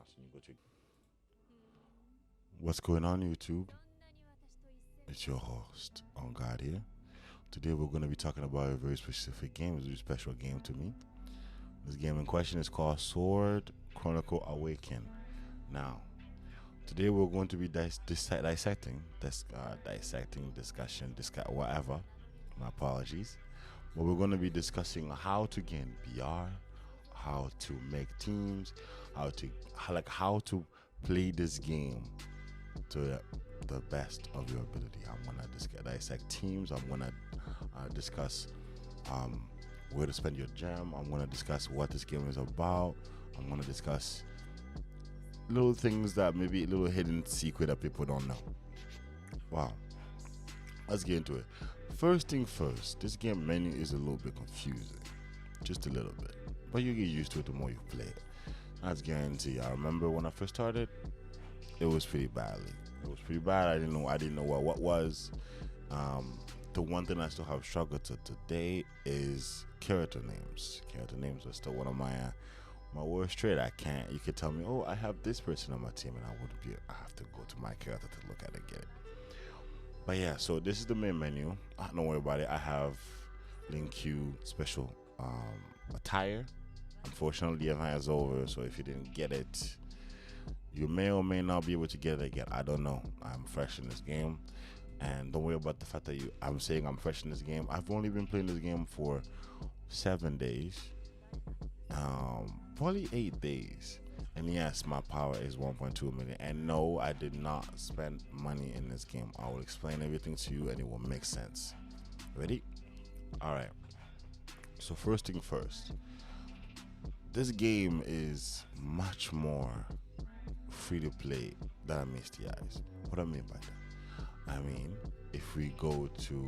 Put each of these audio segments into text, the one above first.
mouse and you go to. What's going on, YouTube? It's your host, On God here. Today we're going to be talking about a very specific game. It's a very special game to me. This game in question is called Sword Chronicle Awaken. Now, today we're going to be dissecting, whatever. My apologies. But we're going to be discussing how to gain BR, how to make teams, how to play this game to the best of your ability. I'm gonna dissect teams. I'm gonna discuss where to spend your gem. I'm gonna discuss what this game is about. I'm gonna discuss little things that maybe a little hidden secret that people don't know. Wow. Let's get into it. First thing first, this game menu is a little bit confusing. Just a little bit. But you get used to it the more you play it. That's guaranteed. I remember when I first started, it was pretty badly. It was pretty bad. I didn't know what was. The one thing I still have struggled to today is character names. Character names are still one of my worst trait. You could tell me, oh, I have this person on my team, and I have to go to my character to look at it and get it. But yeah, so this is the main menu. Don't worry about it. I have Link Q special attire. Unfortunately, the event is over, so if you didn't get it, you may or may not be able to get it again. I don't know. I'm fresh in this game. And don't worry about the fact that I'm saying I'm fresh in this game. I've only been playing this game for 7 days. Probably 8 days. And yes, my power is 1.2 million. And no, I did not spend money in this game. I will explain everything to you and it will make sense. Ready? Alright. So first thing first. This game is much more free to play than meets the eyes. What do I mean by that? I mean, if we go to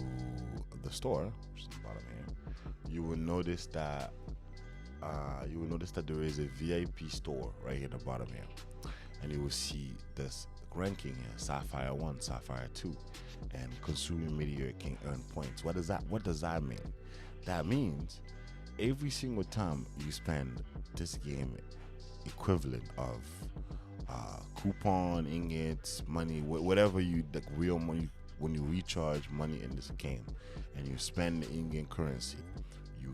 the store, which is the bottom here, you will notice that there is a VIP store right here at the bottom here, and you will see this ranking here: Sapphire 1, Sapphire 2, and consuming meteor can earn points. What does that mean? That means every single time you spend this game equivalent of coupon, ingots, money, whatever real money, when you recharge money in this game and you spend the in-game currency, you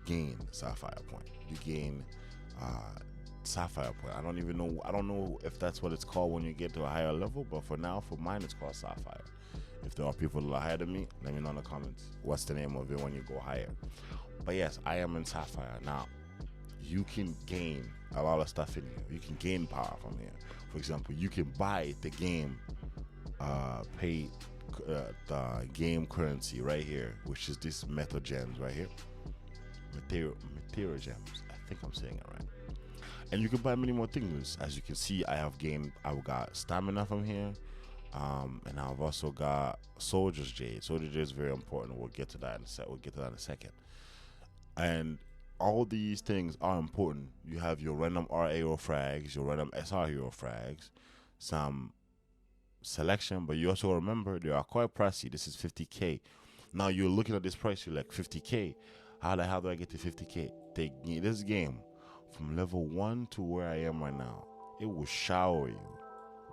gain Sapphire point. You gain Sapphire point. I don't know if that's what it's called when you get to a higher level, but for now, for mine, it's called Sapphire. If there are people that are higher than me, let me know in the comments what's the name of it when you go higher. But yes, I am in Sapphire. Now, you can gain a lot of stuff in here. You can gain power from here. For example, you can buy the game, pay the game currency right here, which is this metal gems right here. Material gems. I think I'm saying it right. And you can buy many more things. As you can see, I've got stamina from here. And I've also got Soldier's Jade. Soldier's Jade is very important. We'll get to that in a second. And all these things are important. You have your random R hero frags, your random SR hero frags, some selection, but you also remember they are quite pricey. This is 50k. Now you're looking at this price, you're like 50k. How the hell do I get to 50k? This game from level 1 to where I am right now, it will shower you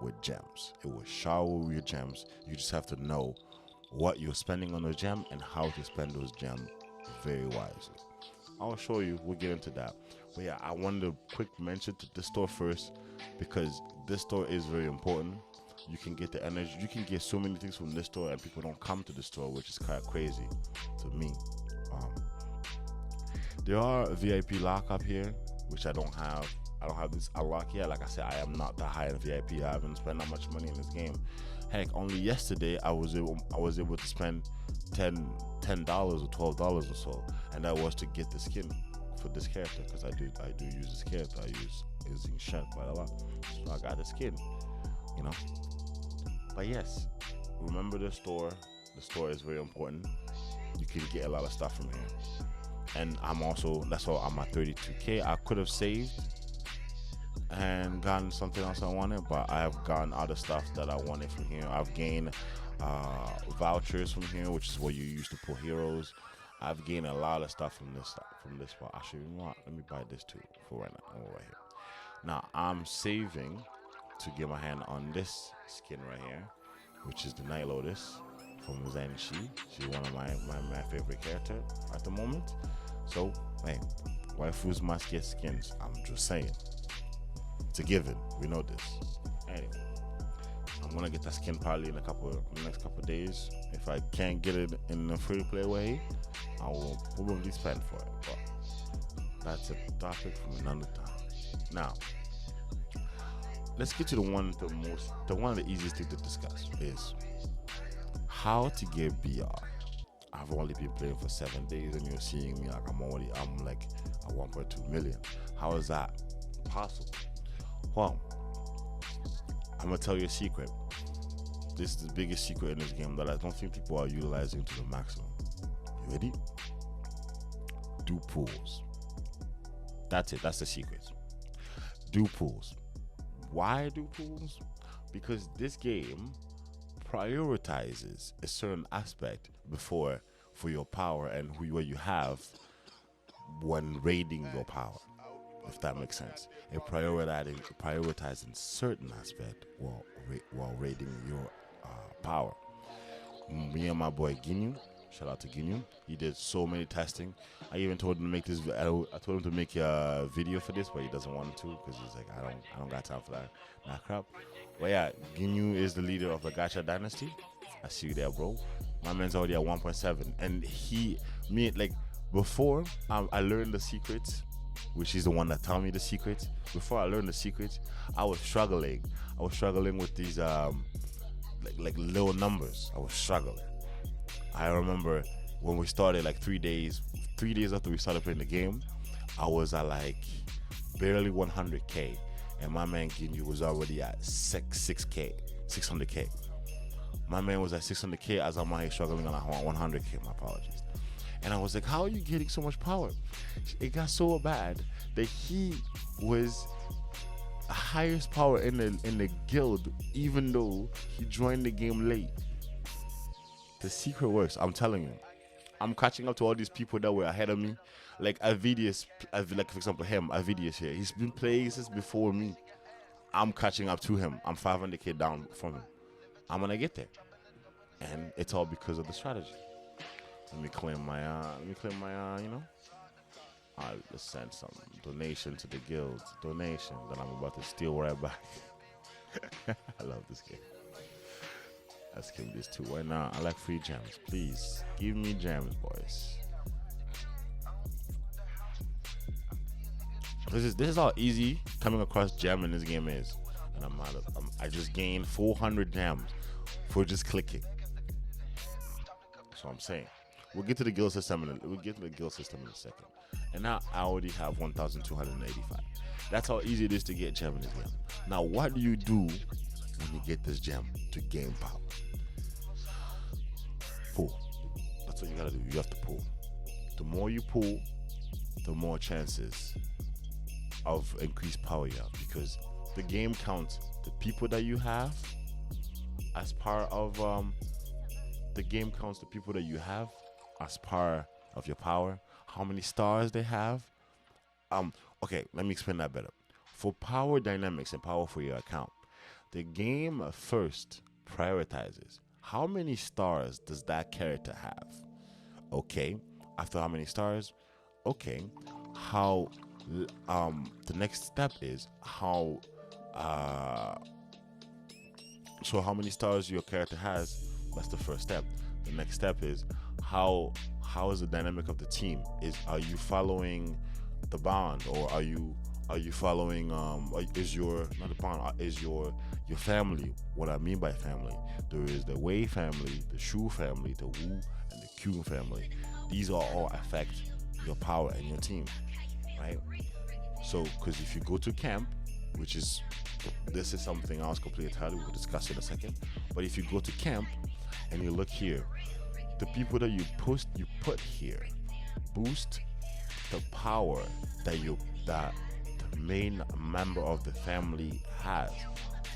with gems. It will shower you with gems. You just have to know what you're spending on those gems and how to spend those gems very wisely. I'll show you. We'll get into that. But yeah, I wanted to quick mention to this store first because this store is very important. You can get the energy. You can get so many things from this store and people don't come to the store, which is kind of crazy to me. There are VIP lock up here, which I don't have. I don't have this unlock yet. Like I said, I am not that high in VIP. I haven't spent that much money in this game. Heck, only yesterday I was able to spend $10 or $12 or so, and that was to get the skin for this character because I do use this character. I use using Shen quite a lot, so I got the skin, you know. But yes, remember the store. The store is very important. You can get a lot of stuff from here, and that's why I'm at 32k. I could have saved and gotten something else I wanted, but I have gotten other stuff that I wanted from here. I've gained vouchers from here, which is what you use to pull heroes. I've gained a lot of stuff from this spot. Actually, you know what? Let me buy this too for right now. Right here. Now I'm saving to get my hand on this skin right here, which is the Night Lotus from Zenshi. She's one of my favorite character at the moment. So, hey, waifus must get skins. I'm just saying. It's a given. We know this. Anyway, I'm gonna get that skin probably in the next couple of days. If I can't get it in a free play way, I will probably spend for it. But that's a topic from another time. Now, let's get to the one of the easiest things to discuss is how to get BR. I've only been playing for 7 days and you're seeing me like I'm like at 1.2 million. How is that possible? Well, I'm gonna tell you a secret. This is the biggest secret in this game that I don't think people are utilizing to the maximum. You ready? Do pools. That's it. That's the secret. Do pools. Why do pools? Because this game prioritizes a certain aspect for your power and what you have when raiding your power, if that makes sense. It prioritizing certain aspect while raiding your power. Me and my boy Ginyu, shout out to Ginyu. He did so many testing. I even told him to make this. I told him to make a video for this, but he doesn't want to because he's like, I don't got time for that crap. But yeah, Ginyu is the leader of the gacha dynasty. I see you there, bro. My man's already at 1.7, and before I learned the secrets, which is the one that told me the secrets. Before I learned the secrets, I was struggling. I was struggling with these like little numbers. I was struggling. I remember when we started, like 3 days after we started playing the game, I was at like barely 100k, and my man Ginyu was already at 600k. My man was at 600k as I'm out here struggling on 100k. My apologies. And I was like, how are you getting so much power? It got so bad that he was highest power in the guild, even though he joined the game late. The secret works. I'm telling you. I'm catching up to all these people that were ahead of me. Like Avidius, like for example him, Avidius here. He's been playing since before me. I'm catching up to him. I'm 500k down from him. I'm gonna get there, and it's all because of the strategy. Let me claim my, let's send some donation to the guild. Donation that I'm about to steal right back. I love this game. Let's give this too. Right now, I like free gems. Please, give me gems, boys. This is how easy coming across gem in this game is. And I just gained 400 gems for just clicking. That's what I'm saying. We'll get to the guild system in a second. And now I already have 1,285. That's how easy it is to get gem in this game. Now, what do you do when you get this gem to gain power? Pull. That's what you gotta do. You have to pull. The more you pull, the more chances of increased power you have, because the game counts the people that you have as part of the game counts the people that you have as part of your power, how many stars they have. Okay, let me explain that better. For power dynamics and power for your account, the game first prioritizes how many stars does that character have. Okay, after how many stars, okay, how the next step is how so how many stars your character has. That's the first step. The next step is how is the dynamic of the team? Are you following the bond, or are you following is your not the bond, is your family? What I mean by family, there is the Wei family, the Shu family, the Wu and the Q family. These all affect your power and your team, right? So because if you go to camp, this is something else completely entirely, we'll discuss in a second, but if you go to camp and you look here, the people that you put here boost the power that the main member of the family has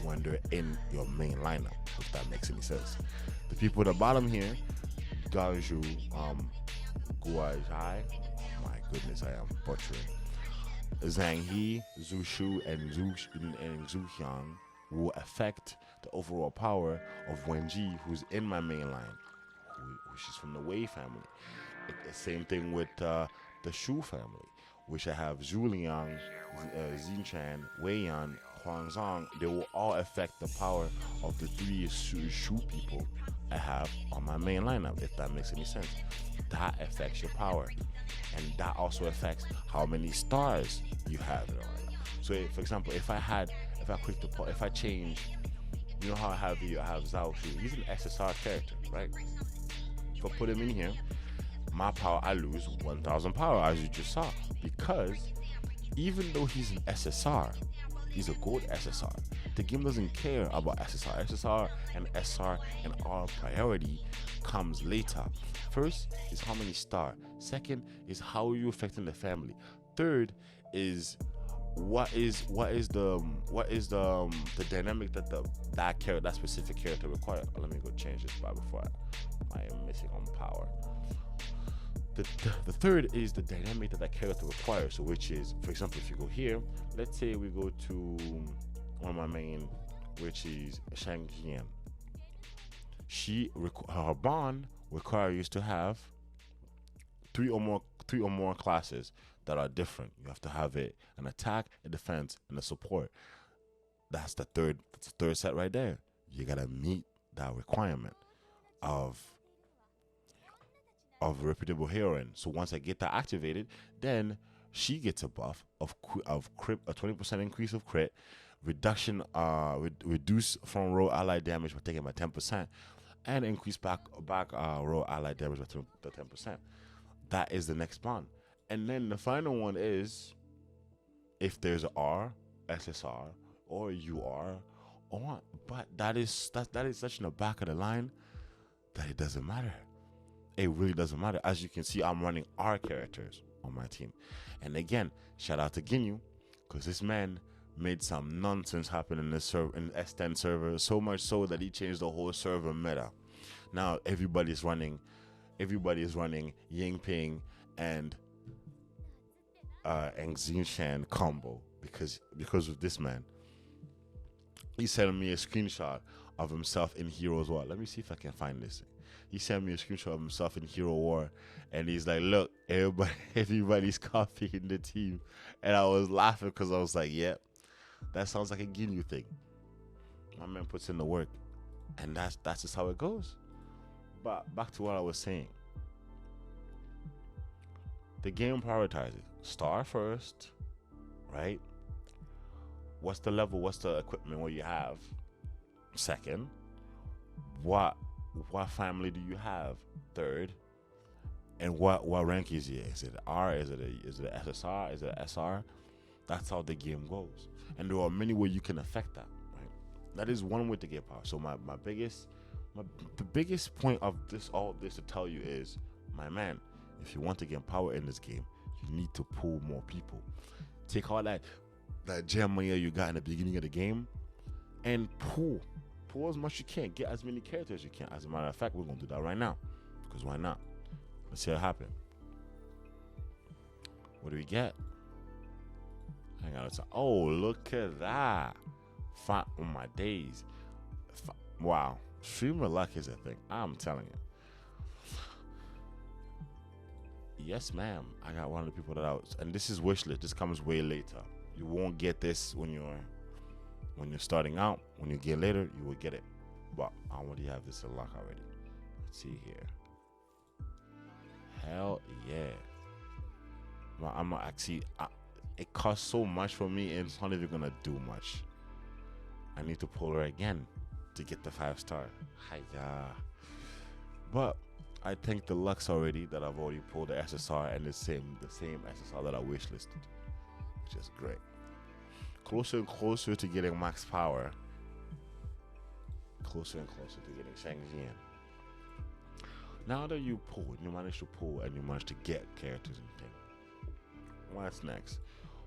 when they're in your main lineup, if that makes any sense. The people at the bottom here, Gaju, Guajai, my goodness, I am butchering. Zhang He, Zhu Shu, and Zhu Hyang will affect the overall power of Wen Ji, who's in my main line, which is from the Wei family. Same thing with the Shu family, which I have Zhu Liang, Zinchan, Wei Yan, Huang Zhang. They will all affect the power of the three Shu people I have on my main lineup, if that makes any sense. That affects your power. And that also affects how many stars you have in your lineup. So, for example, if I change, you know how I have Zhao Shu. He's an SSR character, right? If I put him in here, my power, I lose 1,000 power, as you just saw. Because even though he's an SSR, he's a gold SSR. The game doesn't care about SSR. SSR and SR and R priority comes later. First is how many star. Second is how are you affecting the family. Third is what is the dynamic that specific character requires. Let me go change this before I am missing on power. The third is the dynamic that character requires. So which is, for example, if you go here, let's say we go to one of my main, which is Shang Jian. Her bond requires to have three or more classes that are different. You have to have an attack, a defense, and a support. That's the third set right there. You gotta meet that requirement of a reputable heroine. So once I get that activated, then she gets a buff of crit, a 20% increase of crit, reduction, reduce from roll allied damage by taking by 10%, and increase back roll allied damage by 10%. That is the next bond. And then the final one is if there's a R, SSR, or UR, but that is such in the back of the line that it doesn't matter. It really doesn't matter. As you can see, I'm running R characters on my team. And again, shout out to Ginyu, because this man made some nonsense happen in this server, in S10 server, so much so that he changed the whole server meta. Now everybody is running Ying Ping and Xinshan combo because of this man. He sent me a screenshot of himself in Heroes War. Let me see if I can find this. He sent me a screenshot of himself in Hero War, and he's like, "Look, everybody's copying the team," and I was laughing because I was like, "Yep, that sounds like a Ginyu thing." My man puts in the work, and that's just how it goes. But back to what I was saying. The game prioritizes star first, right? What's the level? What's the equipment? What you have? Second, what family do you have? Third, and what rank is it? Is it R? Is it a SSR? Is it a SR? That's how the game goes, and there are many ways you can affect that. Right? That is one way to get power. So the biggest point of all this to tell you is, my man, if you want to get power in this game, you need to pull more people. Take all that gem money you got in the beginning of the game and pull as much as you can. Get as many characters as you can. As a matter of fact, we're gonna do that right now, because why not? Let's see what happens. What do we get? Hang on. Oh, look at that! On my days. Wow, streamer luck is a thing. I'm telling you. Yes, ma'am. I got one of the people that and this is wishlist. This comes way later. You won't get this when you're starting out. When you get later, you will get it. But I already have this in lock already. Let's see here. Hell yeah. Well, I'm not actually. It costs so much for me, and it's not even gonna do much. I need to pull her again to get the 5-star. Hiya. But I thank the Lux already that I've already pulled the SSR and the same SSR that I wishlisted, which is great. Closer and closer to getting max power. Closer and closer to getting Shang Jian. Now that you managed to pull and you managed to get characters and things, what's next?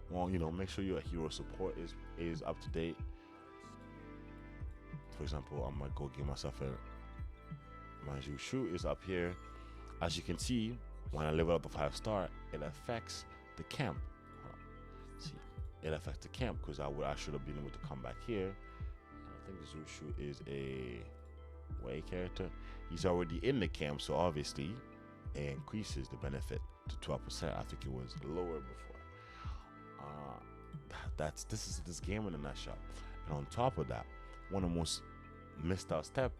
Well, make sure your hero support is up to date. For example, I'm gonna go give myself my Zhu Shu is up here. As you can see, when I level up the 5-star, it affects the camp. See, it affects the camp because I should have been able to come back here. I think Zushu is a way character. He's already in the camp, so obviously it increases the benefit to 12%. I think it was lower before. This is this game in a nutshell. And on top of that, one of the most missed out step,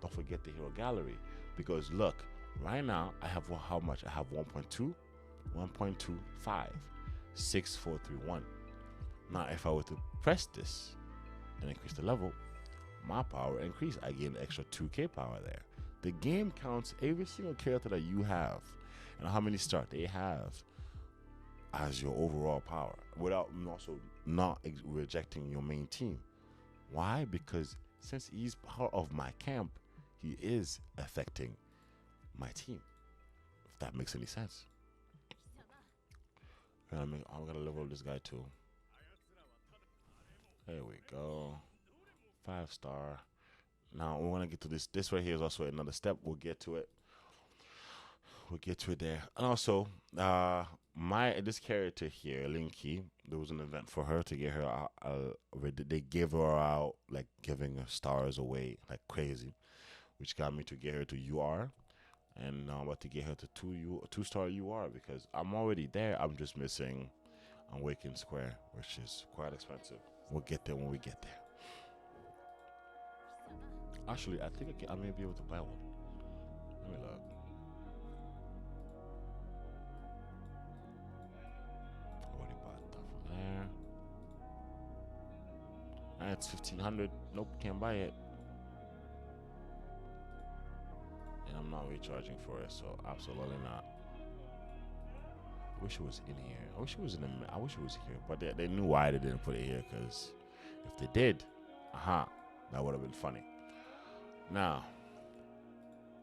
don't forget the hero gallery. Because look, right now I have how much? I have 1.2, 1.25, 6431. Now if I were to press this and increase the level, my power increase. I gain an extra 2k power there. The game counts every single character that you have and how many stars they have as your overall power without also not rejecting your main team. Why? Because since he's part of my camp, he is affecting my team. If that makes any sense. I'm gonna level this guy too. There we go. 5-star. Now we're gonna get to this. This right here is also another step. We'll get to it. We'll get to it there. And also, this character here, Linky, there was an event for her to get her. They gave her out, like giving her stars away like crazy, which got me to get her to UR, and now I'm about to get her to 2-star UR because I'm already there. I'm just missing Awaken Square, which is quite expensive. We'll get there when we get there. Actually, I think I may be able to buy one. Let me look. Already bought that from there. That's 1,500. Nope, can't buy it. And I'm not recharging for it, so absolutely not. I wish it was in here. I wish it was here, but they knew why they didn't put it here. Because if they did, that would have been funny. Now,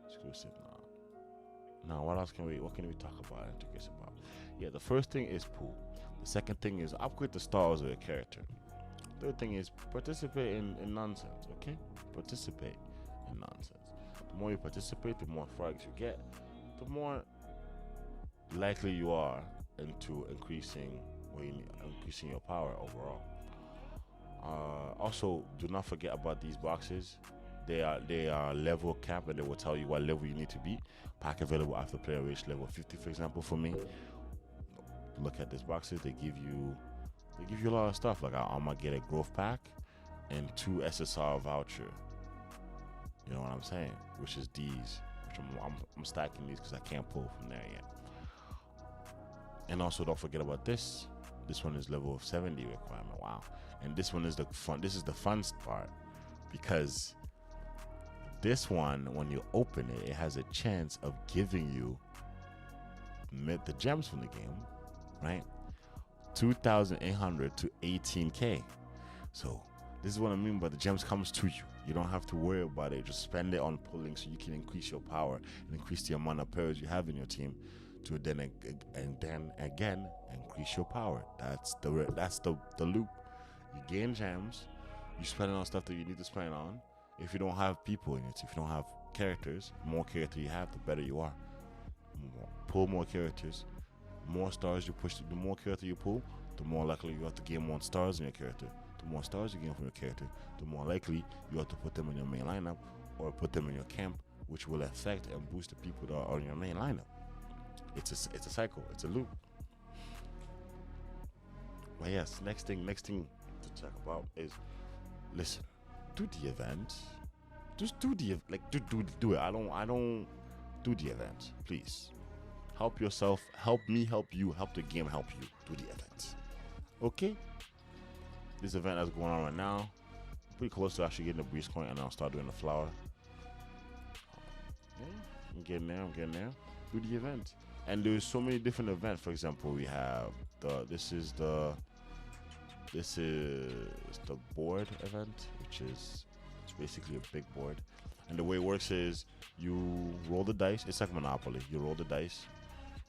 exclusive now. Now, what can we talk about and introduce about? Yeah, the first thing is pool. The second thing is upgrade the stars of your character. Third thing is participate in nonsense, okay? Participate in nonsense. The more you participate, the more frags you get, the more likely you are into increasing your power overall. Also, do not forget about these boxes. They are level cap, and they will tell you what level you need to be. Pack available after player reach level 50, for example. For me, look at these boxes. They give you a lot of stuff. Like I'm gonna get a growth pack and 2 SSR voucher. You know what I'm saying? Which is these. Which I'm stacking these because I can't pull from there yet. And also, don't forget about this. This one is level 70 requirement. Wow. And this one is the fun. This is the fun part because this one, when you open it, it has a chance of giving you the gems from the game, right? 2,800 to 18k. So this is what I mean by the gems comes to you. You don't have to worry about it. Just spend it on pulling so you can increase your power and increase the amount of players you have in your team to then again increase your power. That's the loop. You gain gems, you spend it on stuff that you need to spend on. If you don't have people in it, if you don't have characters, the more characters you have, the better you are. Pull more characters, more stars you push. The more character you pull, the more likely you have to gain more stars in your character. The more stars you gain from your character, the more likely you have to put them in your main lineup or put them in your camp, which will affect and boost the people that are in your main lineup. It's a cycle. It's a loop. But yes, next thing to talk about is, listen, do the event. Just do the do it. I don't do the event. Please, help yourself. Help me. Help you. Help the game. Help you. Do the event. Okay. This event that's going on right now, I'm pretty close to actually getting the breeze coin, and I'll start doing the flower. Yeah, I'm getting there. Do the event. And there's so many different events. For example, we have this is the board event, which is basically a big board. And the way it works is you roll the dice. It's like Monopoly. You roll the dice,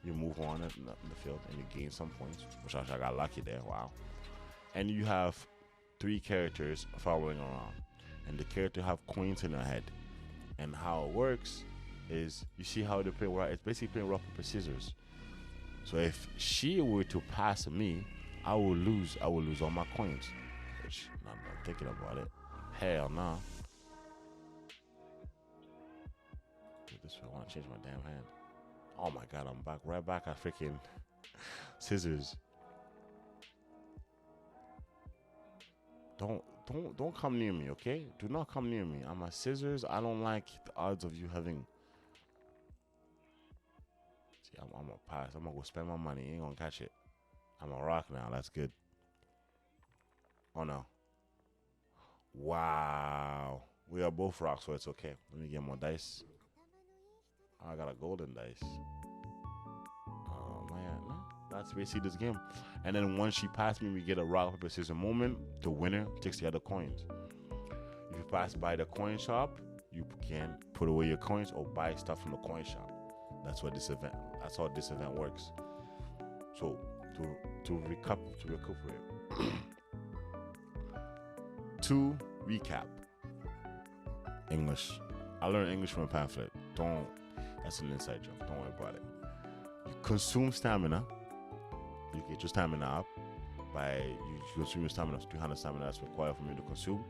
you move on in the field, and you gain some points. Which I got lucky there. Wow. And you have 3 characters following around, and the character have coins in their head. And how it works is, you see how they play. It's basically playing rock paper scissors. So if she were to pass me, I will lose. I will lose all my coins. Which I'm not thinking about it. Hell nah. Dude, this way I want to change my damn hand. Oh my god, I'm back. Right back at freaking scissors. Don't come near me, okay? Do not come near me. I'm a scissors. I don't like the odds of you having. See, I'm gonna pass. I'm gonna go spend my money. You ain't gonna catch it. I'm a rock now. That's good. Oh no. Wow. We are both rocks, so it's okay. Let me get more dice. Oh, I got a golden dice. Oh man, no. That's basically this game. And then once she passed me, we get a rock, paper, scissors moment. The winner takes the other coins. If you pass by the coin shop, you can put away your coins or buy stuff from the coin shop. That's how this event works. So to recuperate. To recap. English. I learned English from a pamphlet. That's an inside joke. Don't worry about it. You consume stamina. You get your stamina up by you consume your stamina. 300 stamina that's required for me to consume.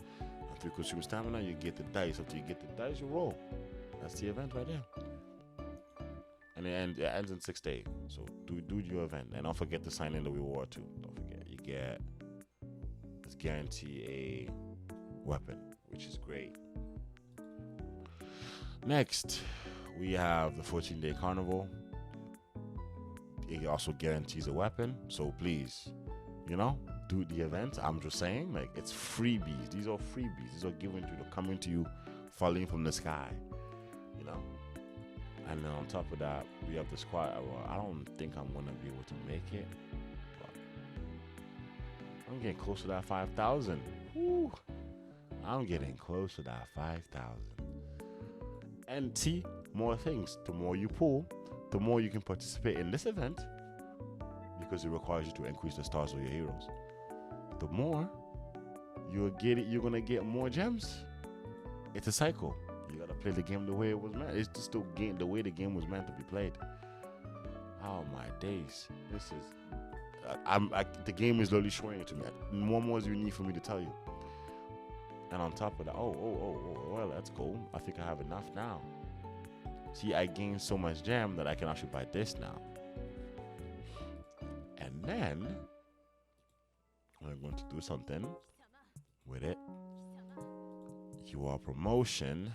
After you consume stamina, you get the dice. After you get the dice, you roll. That's the event right there. And it ends in 6 days. So do your event. And don't forget to sign in the reward too. Don't forget. It's guarantee a weapon, which is great. Next, we have the 14-day carnival. It also guarantees a weapon. So please, do the event. I'm just saying, like, it's freebies. These are freebies. These are given to you, coming to you, falling from the sky. And then on top of that, we have the squad. Well, I don't think I'm gonna be able to make it, but I'm getting close to that 5,000. I'm getting close to that 5,000. And see, more things. The more you pull, the more you can participate in this event, because it requires you to increase the stars of your heroes. The more you're gonna get more gems. It's a cycle. You gotta play the game the way it was meant. It's just the way the game was meant to be played. Oh my days! This is, the game is literally showing it to me. What more do you need for me to tell you? And on top of that, well, that's cool. I think I have enough now. See, I gained so much gem that I can actually buy this now. And then I'm going to do something with it. Your promotion.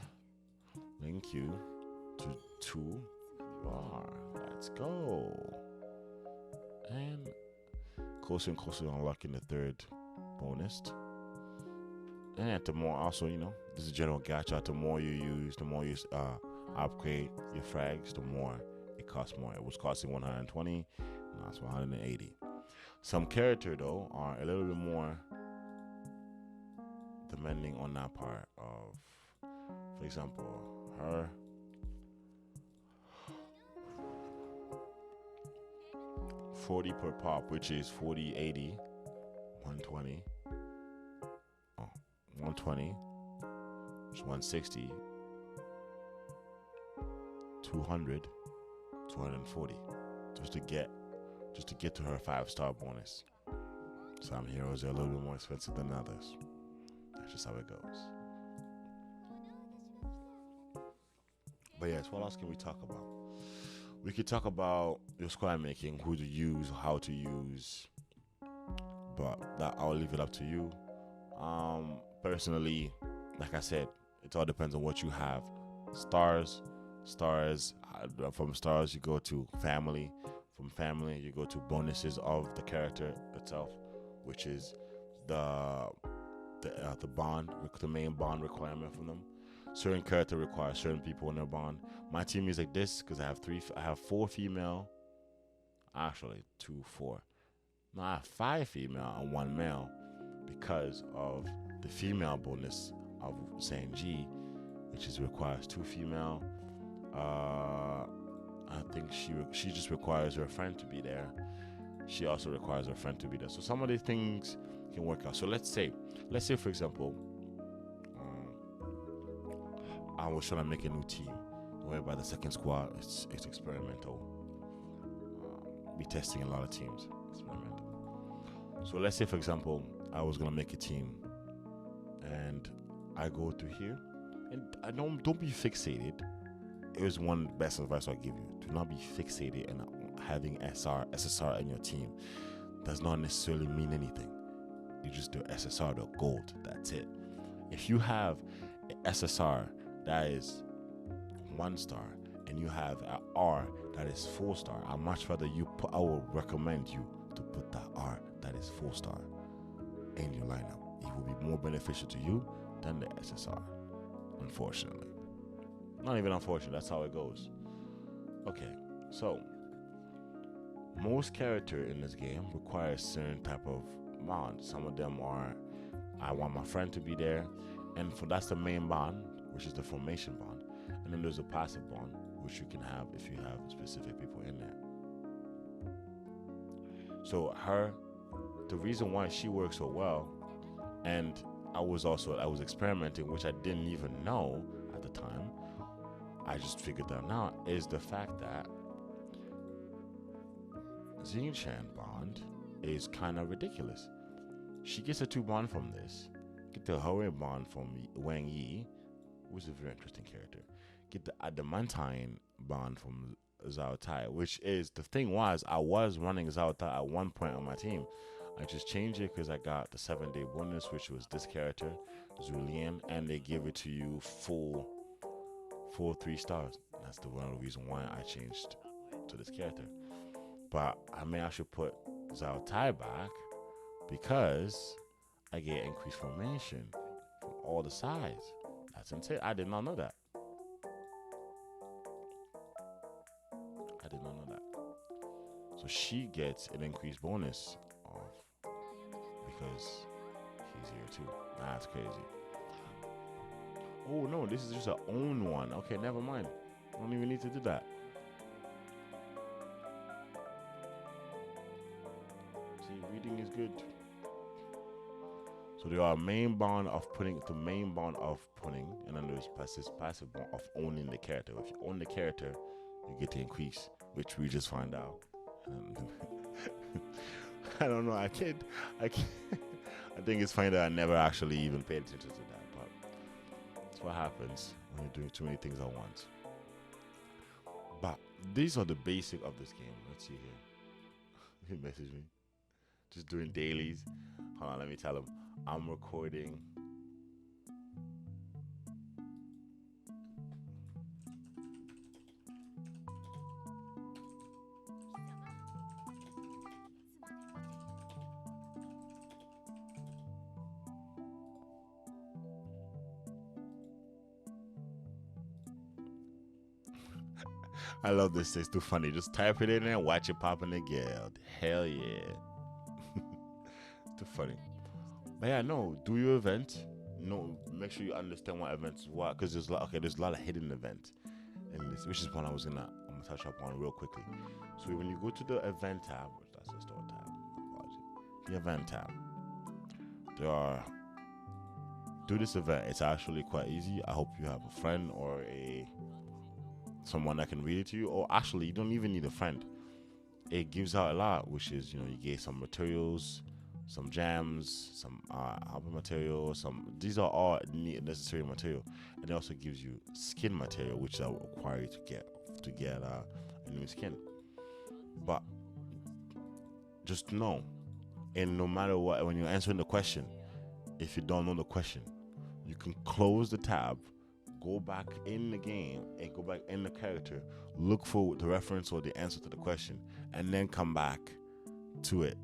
Link you to 2 QR. Let's go. And closer and closer to unlocking the 3rd bonus. And the more also, this is general gacha. The more you use, the more you upgrade your frags, the more it costs more. It was costing 120, now it's 180. Some character though are a little bit more demanding on that part of, for example, her. $40 per pop, which is 40, 80, 120. 120, which is 160, 200, 240, just to get to her 5-star bonus. Some heroes are a little bit more expensive than others. That's just how it goes. But yes, what else can we talk about? We could talk about your squad making, who to use, how to use, but that I'll leave it up to you. Personally, like I said, it all depends on what you have. Stars, from stars you go to family. From family you go to bonuses of the character itself, which is the main bond requirement from them. Certain character requires certain people in their bond. My team is like this because I have 4 female. Actually, 2, 4. No, I have 5 female and 1 male because of the female bonus of Sanji, which requires 2 female. I think she just requires her friend to be there. She also requires her friend to be there. So some of these things can work out. So let's say for example, I was trying to make a new team whereby the second squad it's experimental. Be testing a lot of teams, experimental. So let's say, for example, I was gonna make a team, and I go to here, and I don't be fixated. Here's one best advice I'll give you: do not be fixated in having SSR in your team. Does not necessarily mean anything. You just do SSR, the gold. That's it. If you have an SSR that is 1-star and you have an R that is 4-star, I will recommend you to put that R that is 4-star in your lineup. It will be more beneficial to you than the SSR, unfortunately. Not even unfortunate, that's how it goes. Okay, so most character in this game requires certain type of bond. Some of them are, I want my friend to be there, and that's the main bond, which is the formation bond. And then there's a passive bond, which you can have if you have specific people in there. So the reason why she works so well, and I was experimenting, which I didn't even know at the time, I just figured that out, is the fact that Xing-Chan bond is kind of ridiculous. She gets a 2 bond from this. Get the Hurry bond from Wang Yi, who's a very interesting character. Get the Adamantine bond from Zhao Tai, which is, the thing was, I was running Zhao Tai at one point on my team. I just changed it because I got the 7-day bonus, which was this character, Zulian, and they give it to you full 3 stars. That's the one of the reason why I changed to this character. But I should put Zhao Tai back because I get increased formation from all the sides. That's insane. I did not know that. So she gets an increased bonus because he's here too. That's crazy. Oh no, this is just our own one. Okay, never mind. I don't even need to do that. See, reading is good. So there are main bond of putting, and then there's passive bond of owning the character. If you own the character, you get the increase, which we just find out. I don't know. I can't. I think it's funny that I never actually even paid attention to that, but that's what happens when you're doing too many things at once. But these are the basic of this game. Let's see here. He messaged me. Just doing dailies. Hold on, let me tell him. I'm recording. I love this. It's too funny. Just type it in there and watch it pop in the guild. Hell yeah. Too funny. But yeah, no, do your event. No, make sure you understand what events what, because there's a lot of hidden events in this, which is one I'm gonna touch up on real quickly. So when you go to the event tab, that's the store tab. Apologies. The event tab. Do this event. It's actually quite easy. I hope you have a friend or someone that can read it to you, or actually you don't even need a friend. It gives out a lot, which is, you get some materials, some gems, some album material, these are all necessary material, and it also gives you skin material, which will require you to get a new skin. But just know, and no matter what, when you're answering the question, if you don't know the question, you can close the tab, go back in the game, and go back in the character, look for the reference or the answer to the question, and then come back to it,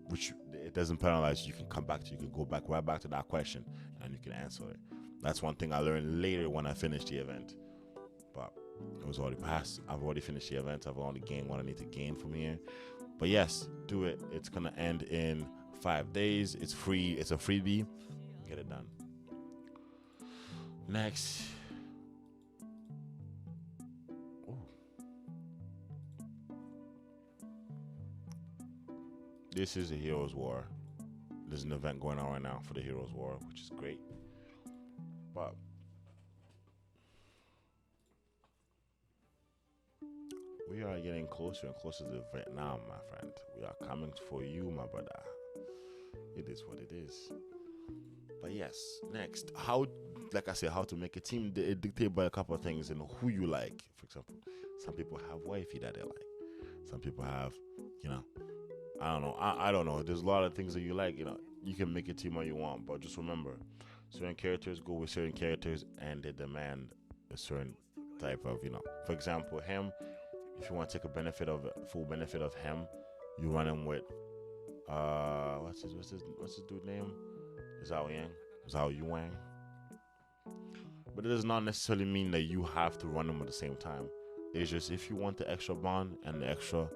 which it doesn't penalize you. You can come back to, you can go back right back to that question, and you can answer it. That's one thing I learned later when I finished the event. But it was already past. I've already finished the event. I've already gained what I need to gain from here. But yes, do it. It's gonna end in 5 days. It's free. It's a freebie. Get it done. Next. Ooh. This is the Heroes War. There's an event going on right now for the Heroes War, which is great. But we are getting closer and closer to Vietnam, my friend. We are coming for you, my brother. It is what it is. But yes, next, how, like I said, how to make a team. It dictated by a couple of things and who you like. For example, some people have wifey that they like. Some people have, you know, I don't know. I don't know. There's a lot of things that you like. You can make a team all you want, but just remember, certain characters go with certain characters, and they demand a certain type of, For example, him. If you want to take full benefit of him, you run him with what's his dude name? Zhao Yang, Zhao Yuang. But it does not necessarily mean that you have to run them at the same time. It's just if you want the extra bond and the extra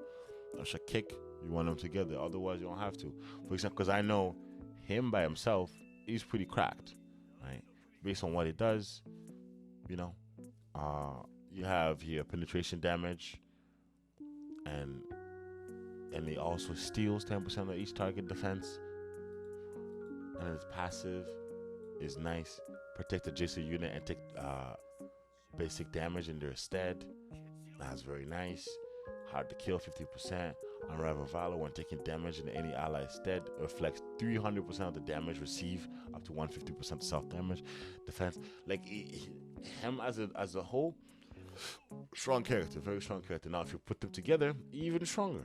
kick, you run them together. Otherwise, you don't have to. For example, because I know him by himself, he's pretty cracked, right? Based on what he does, you know, you have here penetration damage, and he also steals 10% of each target defense, and his passive is nice. Protect adjacent unit and take basic damage in their stead. That's very nice. Hard to kill, 50%. Unrivaled Valor when taking damage in any ally's stead. Reflects 300% of the damage received, up to 150% self damage. Defense, like him as a whole, strong character, very strong character. Now, if you put them together, even stronger.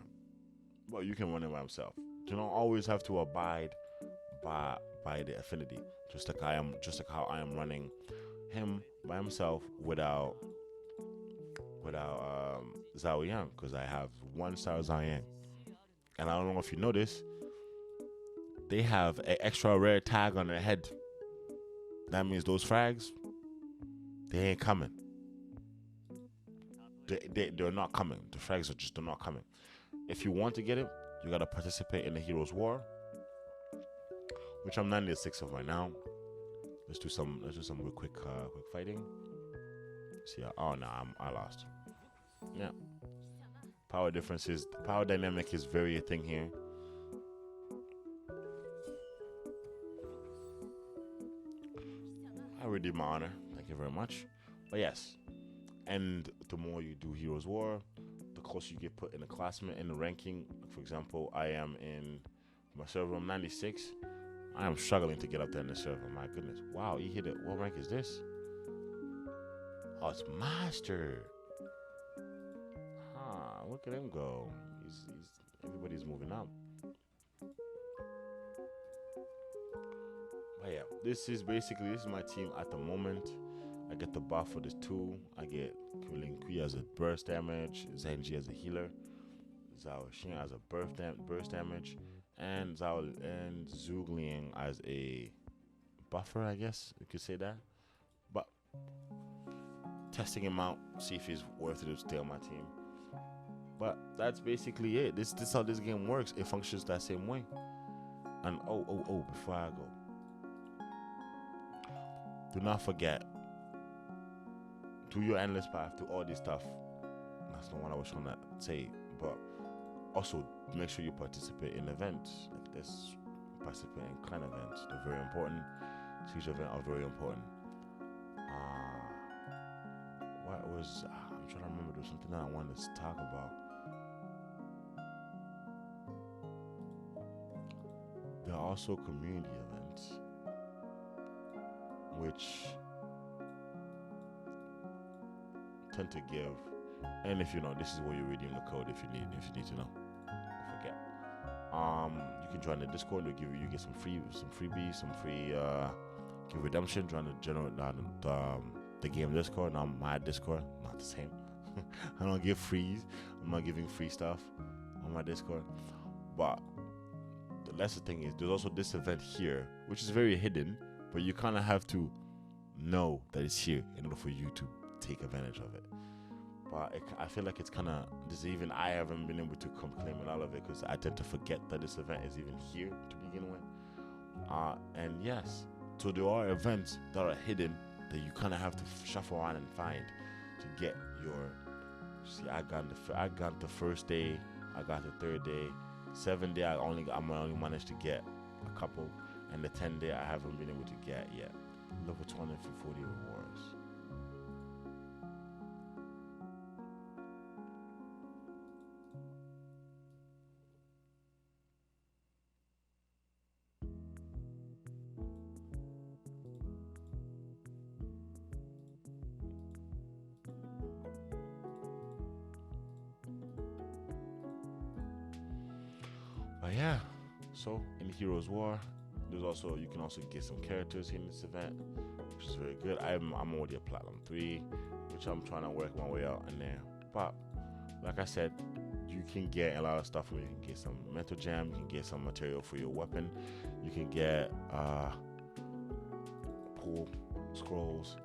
Well, you can run him by himself. You don't always have to abide by the affinity. Just like how I am running him by himself without Zhao Yang, because I have 1-star Zhao Yang. And I don't know if you notice, they have an extra rare tag on their head. That means those frags, they ain't coming. They're not coming. The frags they're not coming. If you want to get it, you gotta participate in the Heroes War, which I'm 96 of right now. Let's do some real quick fighting. See, oh no, I lost. Yeah. Power dynamic is very a thing here. I already did my honor. Thank you very much. But yes, and the more you do Heroes War, the closer you get put in a classmate in the ranking. For example, I am in my server. I'm 96. I am struggling to get up there in the server. My goodness. Wow, he hit it. What rank is this? Oh, it's Master. Look at him go. He's everybody's moving up. But yeah, this is my team at the moment. I get the buff for this tool. I get Kulin Kui as a burst damage, Zenji as a healer, Zhao Xin as a burst damage, and Zhugliang as a buffer, I guess you could say that. But testing him out, see if he's worth it to stay on my team. But that's basically it. This is how this game works. It functions that same way. And before I go, do not forget, do your endless path, do all this stuff. That's not what I was trying to say. But also make sure you participate in events like this. Participate in clan events. They're very important. Siege events are very important. I'm trying to remember. There was something that I wanted to talk about. There are also community events, which tend to give. And if you know, this is where you redeem the code if you need to know. Don't forget. You can join the Discord. They'll give you get some freebies, some free give redemption. Join the general the game Discord. Now my Discord, not the same. I don't give frees. I'm not giving free stuff on my Discord. But the lesser thing is, there's also this event here, which is very hidden, but you kind of have to know that it's here in order for you to take advantage of it. But I feel like it's kind of, even I haven't been able to come claiming all of it because I tend to forget that this event is even here to begin with. And yes, so there are events that are hidden that you kind of have to shuffle around and find to get your. See, I got the first day, I got the third day, 7th day I only managed to get a couple, and the 10th day I haven't been able to get yet. Level 20 for 40 rewards. But yeah, so in Heroes War, you can also get some characters in this event, which is very good. I'm already at Platinum 3, which I'm trying to work my way out in there. But like I said, you can get a lot of stuff. You can get some mental gem, you can get some material for your weapon, you can get pool scrolls.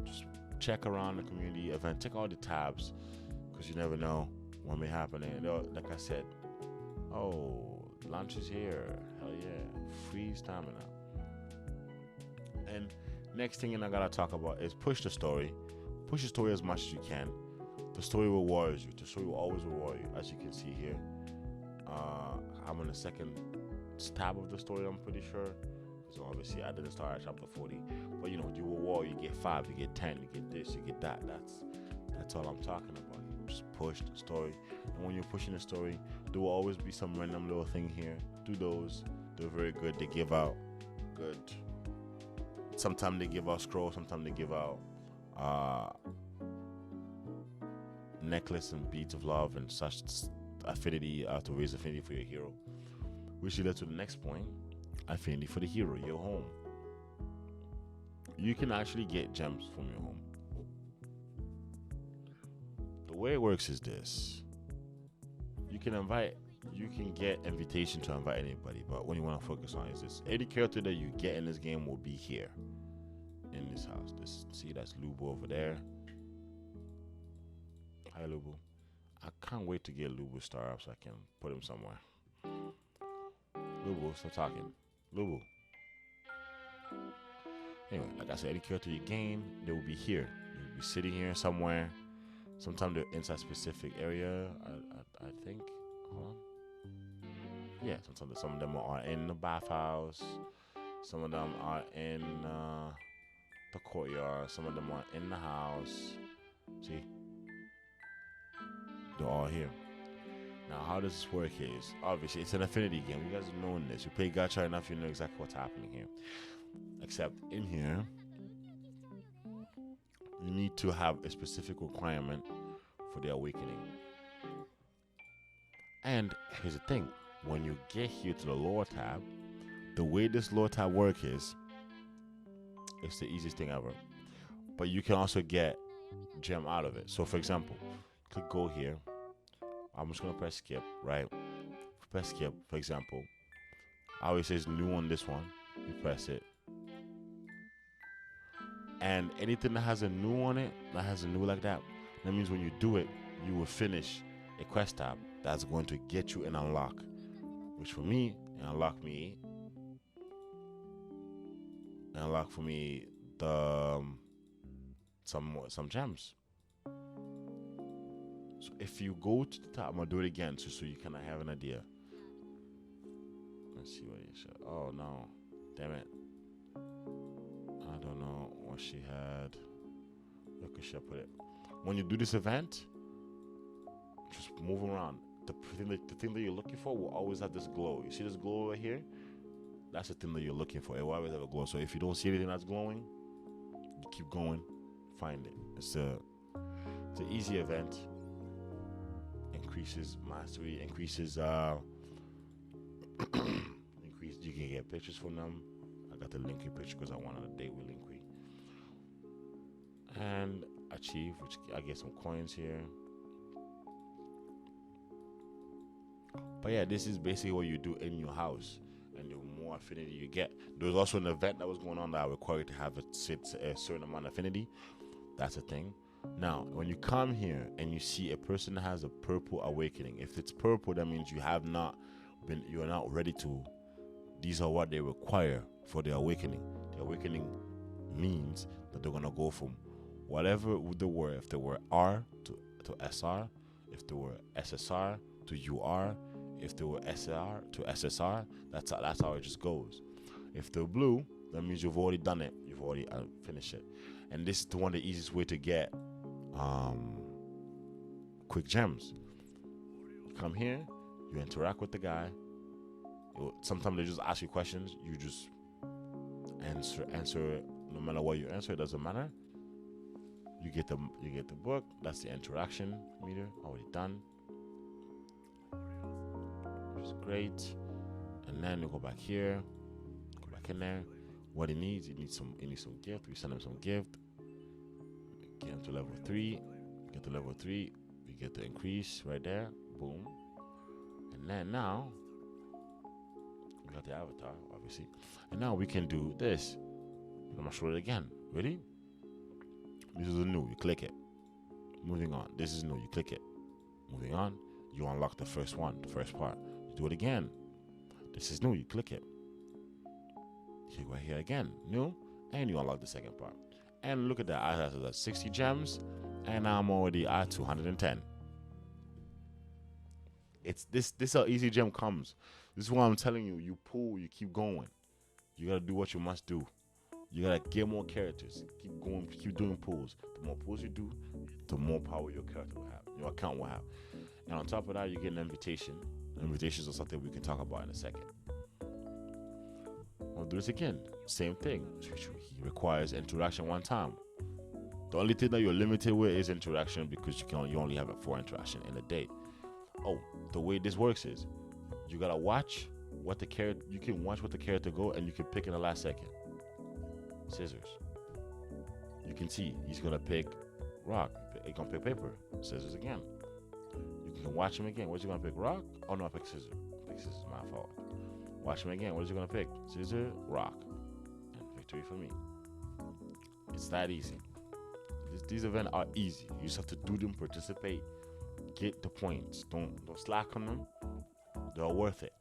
Just check around the community event, check all the tabs, because you never know what may happen. And like I said, oh, lunch is here, hell yeah, free stamina. And next thing I gotta talk about is push the story as much as you can. The story rewards you. The story will always reward you, as you can see here. I'm on the second tab of the story, I'm pretty sure. So obviously I didn't start at chapter 40. But you reward, you get 5, you get 10, you get this, you get that. That's all I'm talking about. You just push the story. And when you're pushing the story, there will always be some random little thing here. Do those. They're very good. They give out good. Sometimes they give out scrolls, sometimes they give out necklace and beads of love and such affinity to raise affinity for your hero, which leads to the next point: affinity for the hero, your home. You can actually get gems from your home. The way it works is this: you can get invitation to invite anybody, but what you want to focus on is this: any character that you get in this game will be here in this house. See, that's Lubu over there. Hi, Lubu. I can't wait to get Lubu star up so I can put him somewhere. Lubu, stop talking. Lubu. Anyway, like I said, any character you gain, they will be here. They will be sitting here somewhere. Sometimes they're inside a specific area, I think. Hold on. Yeah, sometimes some of them are in the bathhouse. Some of them are in the courtyard. Some of them are in the house. See? They're all here. Now, how does this work is, obviously, it's an affinity game. You guys are knowing this. You play gacha enough, you know exactly what's happening here. Except in here, you need to have a specific requirement for the awakening. And here's the thing. When you get here to the lore tab, the way this lore tab works is, it's the easiest thing ever. But you can also get gem out of it. So, for example, click go here. I'm just going to press skip, right? Press skip, for example. I always says new on this one. You press it. And anything that has a new on it, that has a new like that means when you do it, you will finish a quest tab that's going to get you an unlock. Which for me, unlock for me the some gems. So if you go to the top, I'm gonna do it again so you kind of have an idea. Let's see what you said. Oh no, damn it! I don't know what she had. Where could she put it? When you do this event, just move around. The thing that you're looking for will always have this glow. You see this glow right here? That's the thing that you're looking for. It will always have a glow. So if you don't see anything that's glowing, you keep going, find it. It's an easy event. Increases mastery, increases you can get pictures from them. I got the Linky picture because I wanted a date with Linky. And achieve, which I get some coins here. But yeah, this is basically what you do in your house, and the more affinity you get. There was also an event that was going on that required to have a certain amount of affinity. That's a thing. Now, when you come here and you see a person that has a purple awakening, if it's purple, that means you are not ready to. These are what they require for the awakening. The awakening means that they're gonna go from whatever they were. If they were R to SR, if they were SSR to UR, if they were SR to SSR, that's how it just goes. If they're blue, that means you've already done it. You've already finished it. And this is one of the easiest way to get quick gems. You come here, you interact with the guy. Sometimes they just ask you questions. You just answer it. No matter what you answer, it doesn't matter. You get the book. That's the interaction meter already done. Which is Great. And then you go back here, go back in there. What he needs some gift. We send him some gift. Get him to level 3. Get to level 3. We get the increase right there. Boom. And then now we got the avatar, obviously. And now we can do this. I'm gonna show it again. Ready? This is a new. You click it. Moving on. This is new. You click it. Moving on. You unlock the first one, the first part. You do it again. This is new. You click it. You go here again. New. And you unlock the second part. And look at that. I have 60 gems. And I'm already at 210. It's this how easy gem comes. This is why I'm telling you. You pull. You keep going. You gotta do what you must do. You gotta get more characters. Keep going. Keep doing pulls. The more pulls you do, the more power your character will have. Your account will have. And on top of that, you get an invitation. Invitations are something we can talk about in a second. I'll do this again. Same thing. He requires interaction one time. The only thing that you're limited with is interaction because you only have 4 interaction in a day. Oh, the way this works is you gotta watch what the character. You can watch what the character go, and you can pick in the last second. Scissors. You can see he's gonna pick rock. He's gonna pick paper. Scissors again. You can watch him again. What's he gonna pick? Rock? Oh no, I pick scissors. Pick scissors. My fault. Watch him again. What is he gonna pick? Scissor, rock, and victory for me. It's that easy. These events are easy. You just have to do them, participate, get the points. Don't slack on them. They're worth it.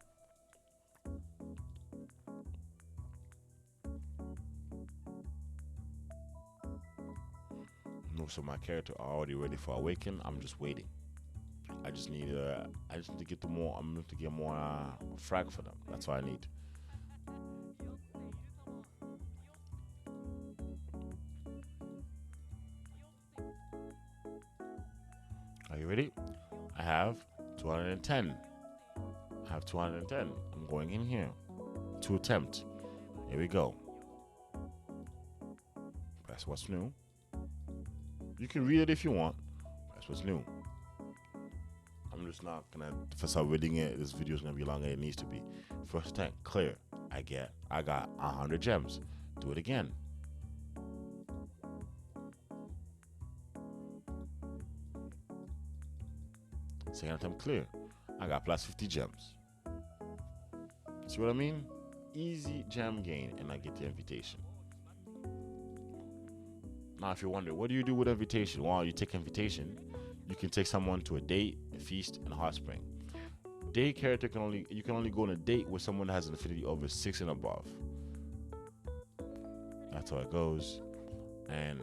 So my character are already ready for Awaken. I'm just waiting. I just need to get more. I'm going to get more frag for them. That's what I need. Are you ready? I have 210. I'm going in here to attempt. Here we go. That's what's new. You can read it if you want. That's what's new. I'm just not gonna. If I start reading it, this video is gonna be longer than it needs to be. First tank clear. I got 100 gems. Do it again. Second attempt clear. I got plus 50 gems. See what I mean? Easy gem gain, and I get the invitation. Now, if you're wondering, what do you do with invitation? Well, you take invitation. You can take someone to a date, a feast, and a hot spring. Date character you can only go on a date with someone that has an affinity over 6 and above. That's how it goes. And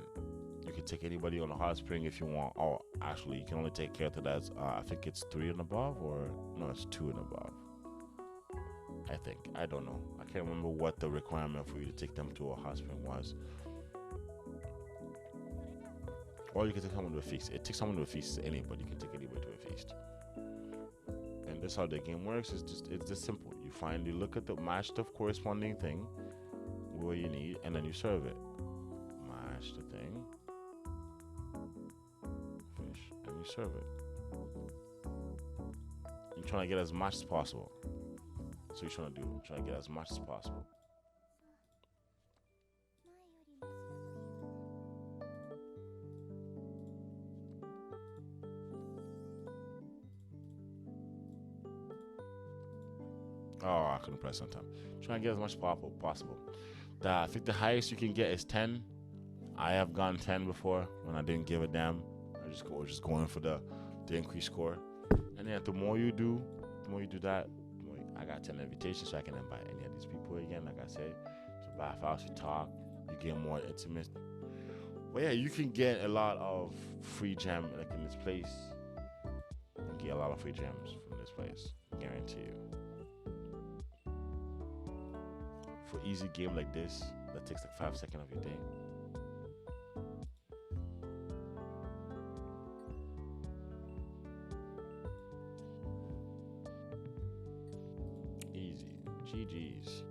you can take anybody on a hot spring if you want. Oh, actually, you can only take character that's I think it's 3 and above, or no, it's 2 and above. I think. I don't know. I can't remember what the requirement for you to take them to a hot spring was. Or you can take someone to a feast. It takes someone to a feast. Anybody. You can take anybody to a feast. And that's how the game works. It's just simple. You look at the match the corresponding thing where you need, and then you serve it. Match the thing. Fish. And you serve it. You're trying to get as much as possible. So you're trying to get as much as possible. Oh, I couldn't press on time. Trying to get as much possible. I think the highest you can get is 10. I have gone 10 before when I didn't give a damn. I was just going for the increased score. And then the more you do that, I got 10 invitations, so I can invite any of these people again. Like I said, to bathhouse, you talk, you get more intimate. But yeah, you can get a lot of free gem like in this place. You can get a lot of free gems from this place. I guarantee you. For easy game like this, that takes like 5 seconds of your day. Easy. GG's.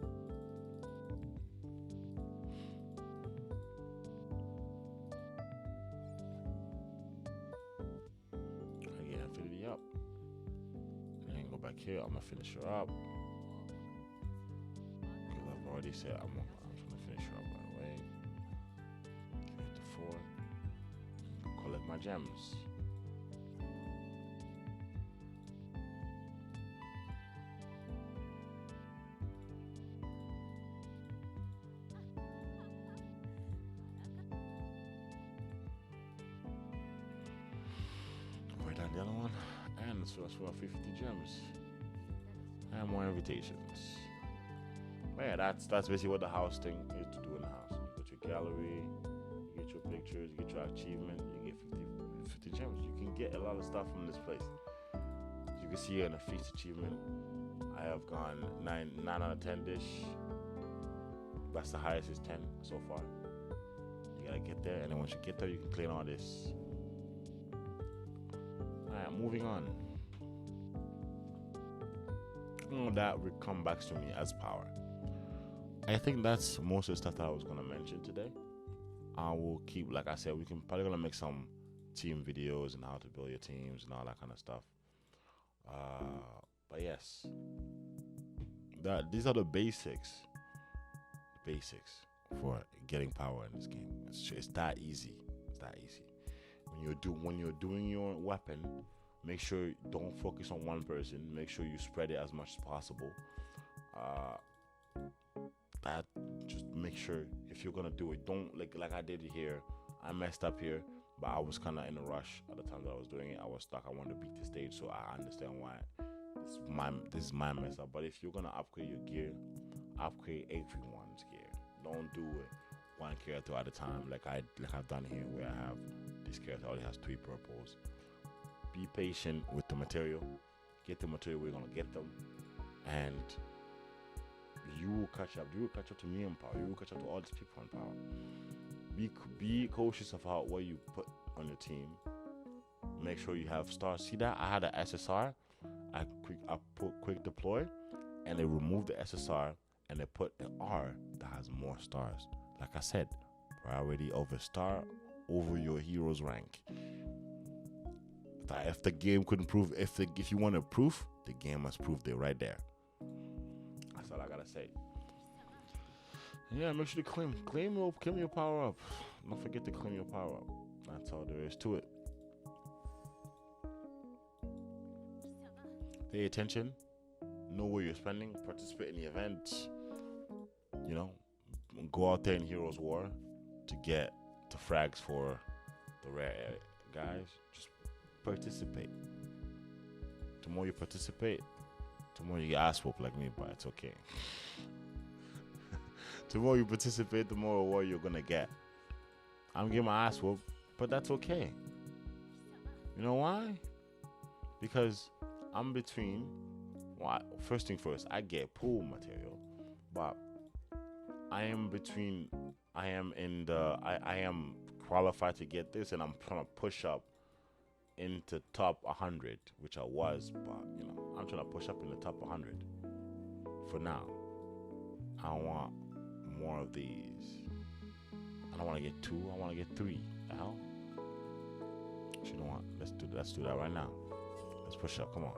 I get Affinity up. And then go back like here, I'm gonna finish her up. Because I've already said I'm gonna finish her up right away. Give it to 4. Collect my gems. Write down the other one. And so that's for 50 gems. And more invitations. But yeah, that's basically what the house thing is to do in the house. You go to your gallery, you get your pictures, you get your achievement, you get 50 gems. You can get a lot of stuff from this place. As you can see here in the feast achievement, I have gone 9 out of 10 dish. That's the highest is 10 so far. You gotta get there, and then once you get there, you can clean all this. Alright, moving on. That come back to me as power. I think that's most of the stuff that I was gonna mention today. I will keep, like I said, we can probably gonna make some team videos and how to build your teams and all that kind of stuff. But yes, these are the basics for getting power in this game. It's that easy. It's that easy. When you're doing your weapon, make sure you don't focus on one person. Make sure you spread it as much as possible. That just make sure if you're gonna do it, don't like I did here. I messed up here, but I was kind of in a rush at the time that I was doing it. I was stuck. I wanted to beat the stage, so I understand why this is my mess up. But if you're gonna upgrade your gear, upgrade everyone's gear. Don't do it one character at a time like I've done here, where I have this character only has 3 purples. Be patient with the material. Get the material we're gonna get them, and you will catch up. You will catch up to me in power. You will catch up to all these people in power. Be cautious of what you put on your team. Make sure you have stars. See that I had an SSR. I put quick deploy, and they removed the SSR and they put an R that has more stars. Like I said, priority over star over your hero's rank. If the game couldn't prove, if you want to proof, the game must prove it right there. That's all I gotta say. Yeah, make sure to claim your power up. Don't forget to claim your power up. That's all there is to it. Pay attention. Know where you're spending. Participate in the event. You know, go out there in Heroes War to get the frags for the rare guys. Just participate. The more you participate, the more you get ass whooped like me, but it's okay. The more you participate, the more reward you're gonna get. I'm getting my ass whooped, but that's okay. You know why? Because I'm between. Well, first thing first, I get pool material, but I am qualified to get this, and I'm trying to push up into top 100, which I was, but you know, I'm trying to push up in the top 100 for now. I want more of these. I don't want to get 2, I want to get 3. The hell? You know what? Let's do that right now. Let's push up. Come on.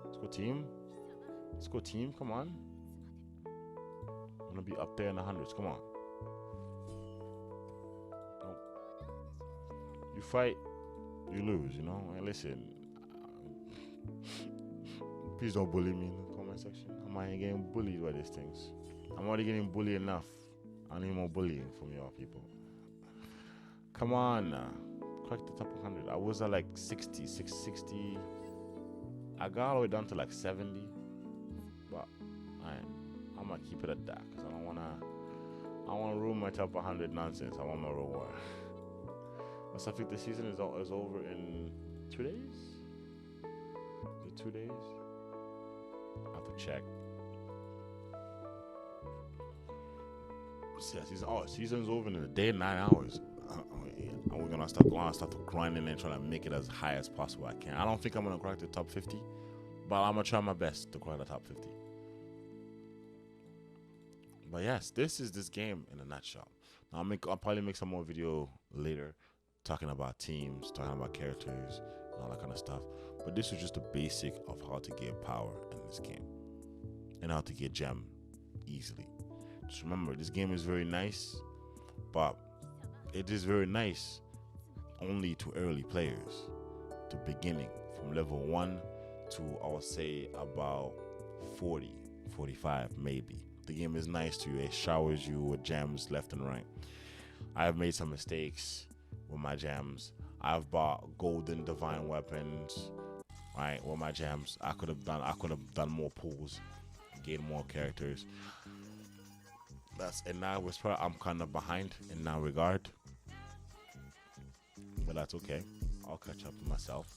Let's go team. Come on. I'm gonna be up there in the hundreds. Come on. Nope. You fight, you lose. You know. And listen. Please don't bully me in the comment section. I'm already getting bullied by these things. I'm already getting bullied enough. I need more bullying from y'all people. Come on. Crack the top 100. I was at like 660. I got all the way down to like 70. But I'm gonna keep it at that because I don't wanna ruin my top 100 nonsense. I want my reward. But so I think the season is over in 2 days. Is it 2 days? I have to check. Yeah, season's over in a day and 9 hours. We're gonna start grinding and trying to make it as high as possible. I can. I don't think I'm gonna crack the top 50, but I'm gonna try my best to crack the top 50. But yes, this is this game in a nutshell. Now I'll probably make some more video later, talking about teams, talking about characters, and all that kind of stuff. But this was just the basic of how to get power in this game and how to get gem easily. Just remember, this game is very nice, but it is very nice only to early players, to beginning, from level 1 to, I would say, about 40, 45 maybe. The game is nice to you. It showers you with gems left and right. I have made some mistakes with my gems. I've bought golden divine weapons, right, with my gems. I could have done more pulls, gained more characters. In that respect, I'm kind of behind in that regard, but that's okay. I'll catch up to myself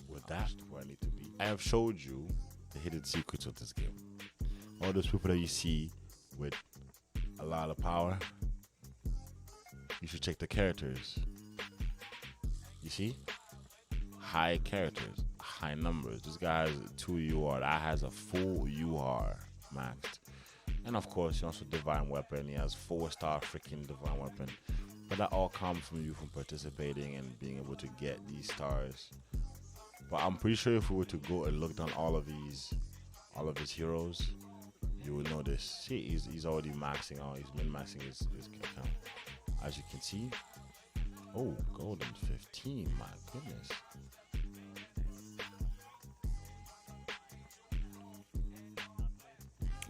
with that where I need to be. I have showed you the hidden secrets of this game. All those people that you see with a lot of power, you should check the characters. You see? High characters, high numbers. This guy has 2 UR. That has a full UR maxed. And of course, he also divine weapon. He has 4-star freaking divine weapon. But that all comes from you from participating and being able to get these stars. But I'm pretty sure if we were to go and look down all of his heroes, you would notice. See, he's already maxing out. He's min-maxing his account. As you can see. Oh, golden 15. My goodness.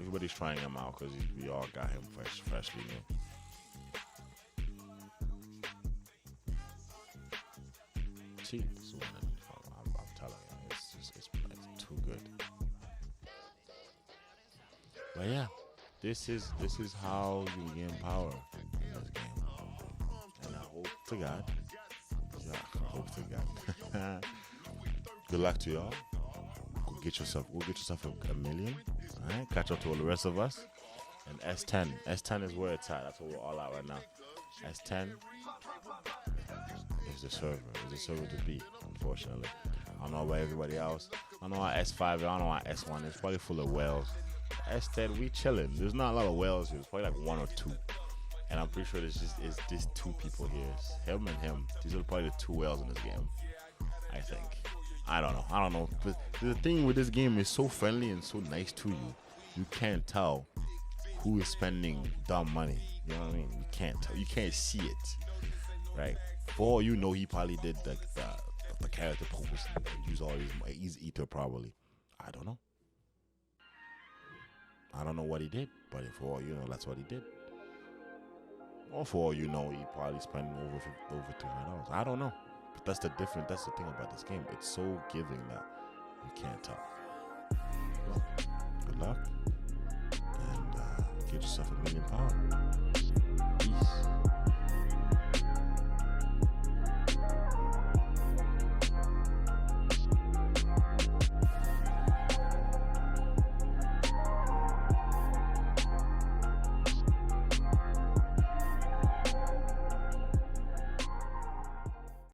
Everybody's trying him out because we all got him freshly new. See, this is I'm telling you, it's too good. But yeah, this is how you gain power in this game. And I hope to God, good luck to y'all. Go get yourself a million. All right, catch up to all the rest of us. And S10 is where it's at. That's where we're all at right now. S10 is the server. Is the server to beat, unfortunately. I don't know about everybody else. I don't know about S5. I don't know about S1. It's probably full of whales. S10, we chilling. There's not a lot of whales here. It's probably like 1 or 2. And I'm pretty sure there's just 2 people here. It's him and him. These are probably the 2 whales in this game, I think. I don't know. But the thing with this game is so friendly and so nice to you. You can't tell who is spending dumb money. You know what I mean? You can't tell. You can't see it, right? For all you know, he probably did the character purpose and use all his ether probably. I don't know. I don't know what he did, but for all you know, that's what he did. Or for all you know, he probably spent over $200. I don't know. But that's the thing about this game. It's so giving that you can't tell. Well, good luck. And get yourself a million power.